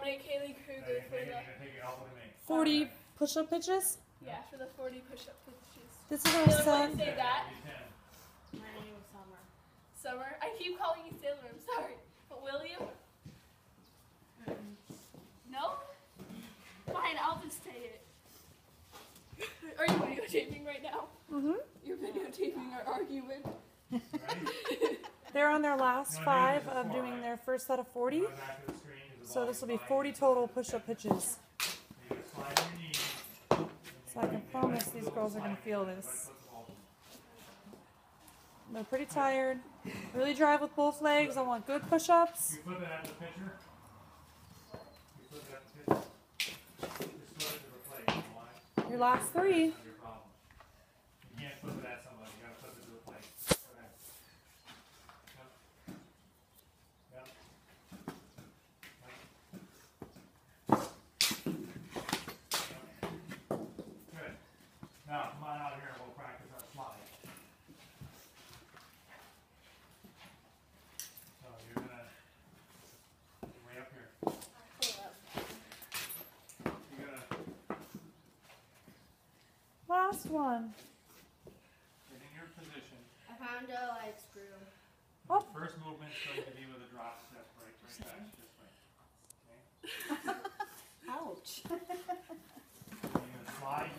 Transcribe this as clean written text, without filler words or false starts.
nominate Kaylee Kruger for the 40 push-up pitches? for the 40 push-up pitches. This is our Taylor, son. say that. My name is Summer. Summer? I keep calling you Taylor, I'm sorry. But William? No? Fine, I'll just say it. Are you videotaping right now? Mm-hmm. You're videotaping our argument. They're on their last 5 of doing their first set of 40. So this will be 40 total push-up pitches. So I can promise these girls are going to feel this. They're pretty tired. Really drive with both legs. I want good push-ups. You flip it at the pitcher. You flip it at the pitcher. Just flip it to the plate. Why? Your last 3. Your problem. You can't flip it at somebody. You gotta flip it to the plate. Go ahead. Yep. Good. Now come on out here and we'll practice our slide. So you're way up here. You're gonna Last one. get in your position. I found a light screw. Oh. First movement's going to be with a drop step right back this way. Okay? Ouch. You're going to slide